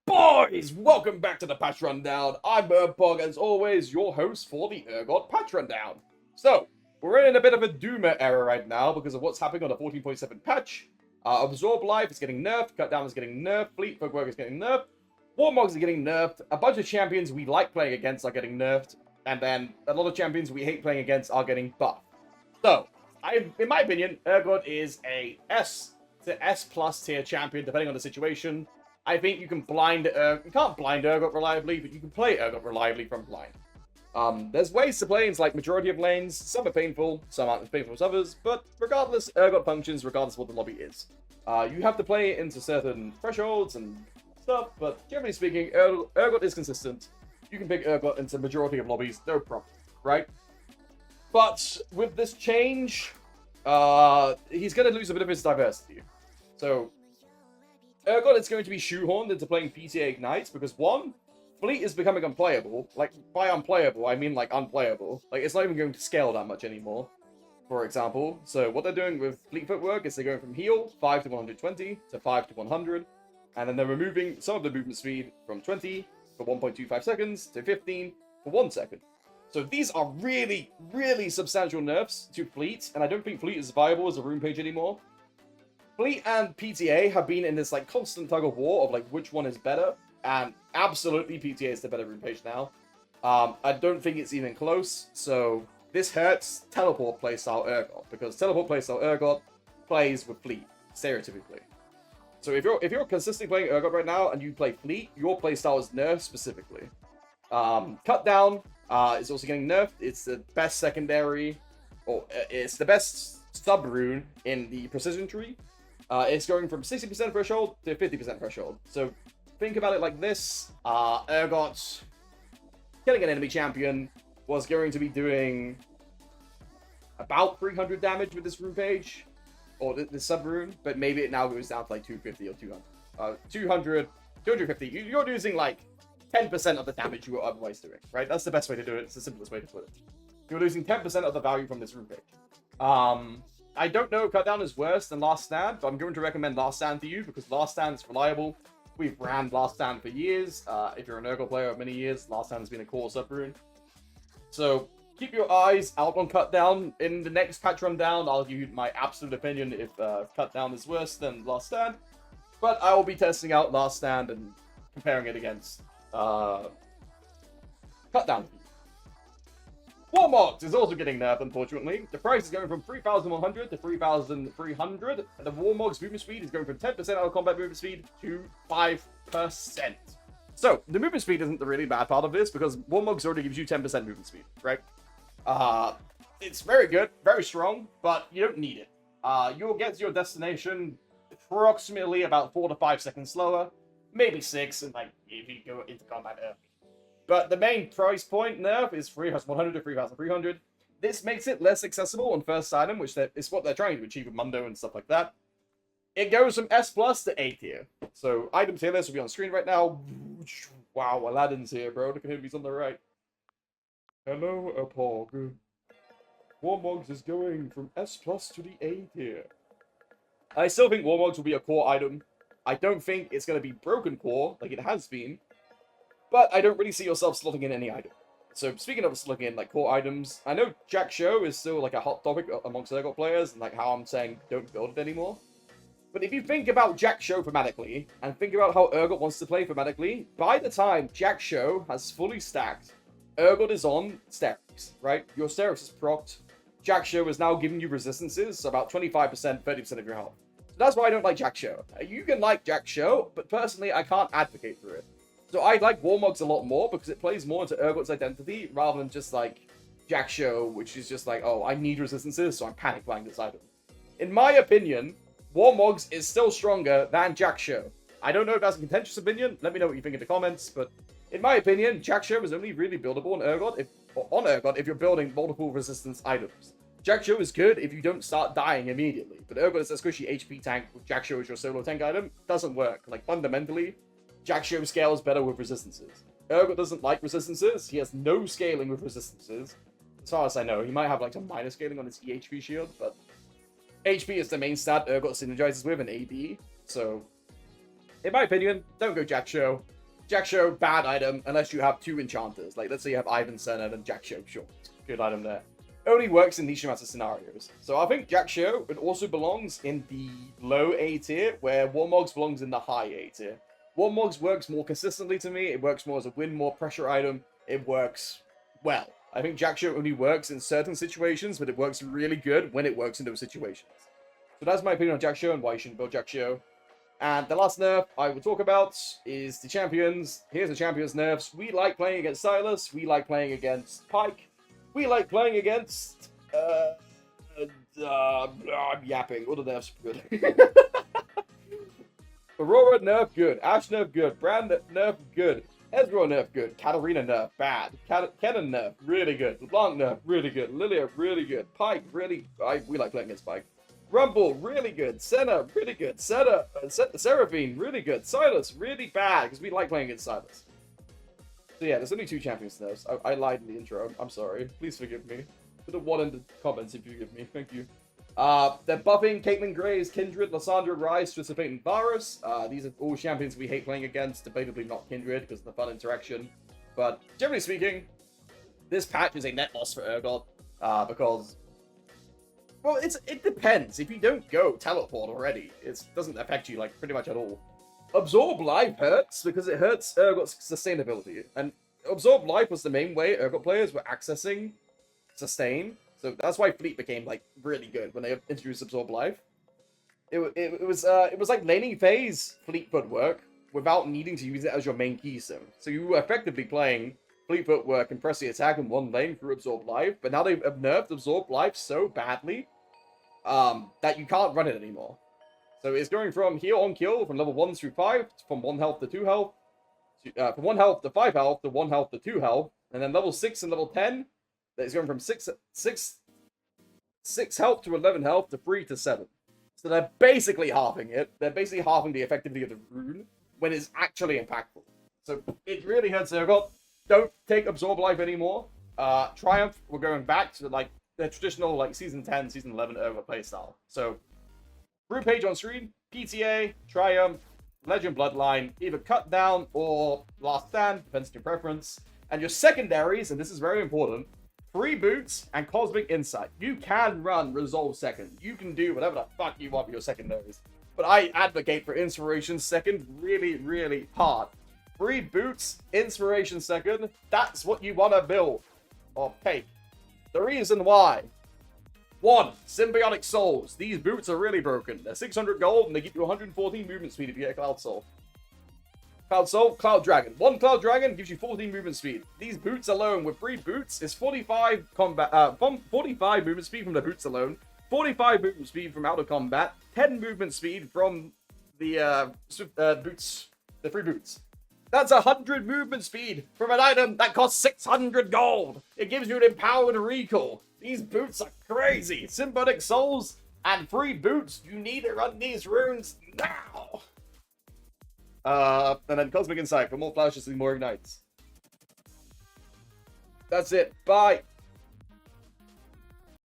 Boys, welcome back to the Patch Rundown. I'm Urpog, as always, your host for the Urgot Patch Rundown. So, we're in a bit of a doomer era right now because of what's happening on the 14.7 patch. Absorb Life is getting nerfed, Cut Down is getting nerfed, Fleet Footwork is getting nerfed, Warmogs are getting nerfed, a bunch of champions we like playing against are getting nerfed, and then a lot of champions we hate playing against are getting buffed. So, in my opinion, Urgot is a S to S plus tier champion, depending on the situation. I think you can you can't blind Urgot reliably, but you can play Urgot reliably from blind. There's ways to play in like majority of lanes. Some are painful, some aren't as painful as others, but regardless, Urgot functions regardless of what the lobby is. You have to play into certain thresholds and stuff, but generally speaking, Urgot is consistent. You can pick Urgot into majority of lobbies, no problem, right? But with this change, he's going to lose a bit of his diversity. So, Urgot is going to be shoehorned into playing PTA Ignites because, one, Fleet is becoming unplayable. Like, by unplayable, I mean, like, unplayable. Like, it's not even going to scale that much anymore, for example. So, what they're doing with Fleet Footwork is they're going from heal, 5 to 120, to 5 to 100, and then they're removing some of the movement speed from 20 for 1.25 seconds to 15 for 1 second. So, these are really, really substantial nerfs to Fleet, and I don't think Fleet is viable as a rune page anymore. Fleet and PTA have been in this like constant tug of war of like which one is better, and absolutely PTA is the better rune page now. I don't think it's even close, so this hurts teleport playstyle Urgot because teleport playstyle Urgot plays with Fleet stereotypically. So if you're consistently playing Urgot right now and you play Fleet, your playstyle is nerfed specifically. Cut Down is also getting nerfed. It's the best secondary, or it's the best sub rune in the precision tree. It's going from 60% threshold to 50% threshold. So think about it like this. Urgot, killing an enemy champion, was going to be doing about 300 damage with this rune page, or this sub rune, but maybe it now goes down to like 250 or 200. 250. You're losing like 10% of the damage you were otherwise doing, right? That's the best way to do it. It's the simplest way to put it. You're losing 10% of the value from this rune page. I don't know if Cut Down is worse than Last Stand, but I'm going to recommend Last Stand to you because Last Stand is reliable. We've ran Last Stand for years. If you're an Urgot player of many years, Last Stand has been a core sub-rune. So keep your eyes out on Cut Down. In the next patch rundown, I'll give you my absolute opinion if Cut Down is worse than Last Stand. But I will be testing out Last Stand and comparing it against Cut Down. Warmogs is also getting nerfed, unfortunately. The price is going from 3,100 to 3,300, and the Warmogs movement speed is going from 10% out of combat movement speed to 5%. So, the movement speed isn't the really bad part of this, because Warmogs already gives you 10% movement speed, right? It's very good, very strong, but you don't need it. You'll get to your destination approximately about 4 to 5 seconds slower, maybe 6, and like, if you go into combat early. But the main price point nerf is 3,100 to 3,300. This makes it less accessible on first item, which is what they're trying to achieve with Mundo and stuff like that. It goes from S plus to A tier. So item tier list will be on screen right now. Wow, Aladdin's here, bro. Look at him, he's on the right. Hello, Urpog. Warmogs is going from S plus to the A tier. I still think Warmogs will be a core item. I don't think it's going to be broken core like it has been. But I don't really see yourself slotting in any item. So speaking of slotting in like core items, I know Jack Show is still like a hot topic amongst Urgot players, and like how I'm saying don't build it anymore. But if you think about Jack Show thematically, and think about how Urgot wants to play thematically, by the time Jack Show has fully stacked, Urgot is on Sterex, right? Your Sterex is procced. Jack Show is now giving you resistances, so about 25%, 30% of your health. So that's why I don't like Jack Show. You can like Jack Show, but personally I can't advocate for it. So I like Warmogs a lot more because it plays more into Urgot's identity rather than just like Jack Show, which is just like, oh, I need resistances, so I'm panic buying this item. In my opinion, Warmogs is still stronger than Jack Show. I don't know if that's a contentious opinion. Let me know what you think in the comments. But in my opinion, Jack Show is only really buildable on Urgot if you're building multiple resistance items. Jack Show is good if you don't start dying immediately. But Urgot is a squishy HP tank with Jack Show as your solo tank item. Doesn't work. Like fundamentally, Jack Show scales better with resistances. Urgot doesn't like resistances. He has no scaling with resistances. As far as I know, he might have like some minor scaling on his EHP shield, but HP is the main stat Urgot synergizes with and AD. So, in my opinion, don't go Jack Show. Jack Show, bad item, unless you have 2 enchanters. Like, let's say you have Ivan Senna and Jack Show, sure. Good item there. Only works in niche amounts of scenarios. So I think Jack Show, it also belongs in the low A tier, where Warmogs belongs in the high A tier. Warmogs works more consistently to me. It works more as a win, more pressure item. It works well. I think Jack Show only works in certain situations, but it works really good when it works in those situations. So that's my opinion on Jack Show and why you shouldn't build Jack Show. And the last nerf I will talk about is the champions. Here's the champions nerfs. We like playing against Silas. We like playing against Pike. We like playing against... I'm yapping. All the nerfs are good. Aurora nerf, good. Ash nerf, good. Brand nerf, good. Ezreal nerf, good. Katarina nerf, bad. Kennen nerf, really good. LeBlanc nerf, really good. Lilia, really good. Pike, really... we like playing against Pike. Rumble, really good. Senna, really good. Seraphine, really good. Silas, really bad, because we like playing against Silas. So yeah, there's only 2 champions nerfs. I lied in the intro. I'm sorry. Please forgive me. Put a 1 in the comments if you forgive me. Thank you. They're buffing Caitlyn Gray's Kindred, Lysandra, Ryze, Twisted Fate, and Varus. These are all champions we hate playing against. Debatably not Kindred, because of the fun interaction. But generally speaking, this patch is a net loss for Urgot, because... Well, it depends. If you don't go teleport already, it doesn't affect you, like, pretty much at all. Absorb Life hurts, because it hurts Urgot's sustainability. And Absorb Life was the main way Urgot players were accessing sustain. So that's why Fleet became, like, really good when they introduced Absorb Life. It was like laning phase Fleet footwork without needing to use it as your main keystone. So you were effectively playing Fleet footwork and press the attack in one lane through Absorb Life, but now they've nerfed Absorb Life so badly that you can't run it anymore. So it's going from heal on kill from level 1 through 5, from 1 health to 2 health, from 1 health to 5 health to 1 health to 2 health, and then level 6 and level 10, it's going from 6 health to 11 health to 3 to 7. So they're basically halving it. They're basically halving the effectivity of the rune when it's actually impactful. So it really hurts Urgot. Don't take Absorb Life anymore. Triumph, we're going back to like the traditional like Season 10, Season 11 Urgot playstyle. So, group page on screen, PTA, Triumph, Legend Bloodline, either Cut Down or Last Stand, depends on your preference. And your secondaries, and this is very important, Free Boots and Cosmic Insight. You can run Resolve second. You can do whatever the fuck you want with your secondaries. But I advocate for Inspiration second really, really hard. Free Boots, Inspiration second, that's what you want to build. Or take. The reason why. 1. Symbiotic Souls. These boots are really broken. They're 600 gold and they give you 114 movement speed if you get a Cloud Soul. Cloud Soul, Cloud Dragon. 1 Cloud Dragon gives you 14 movement speed. These boots alone with 3 boots is 45 movement speed from the boots alone. 45 movement speed from out of combat. 10 movement speed from the boots. The 3 boots. That's 100 movement speed from an item that costs 600 gold. It gives you an empowered recall. These boots are crazy. Symbiotic Souls and 3 boots. You need to run these runes now. And then Cosmic Insight for more flashes and more ignites. That's it. Bye.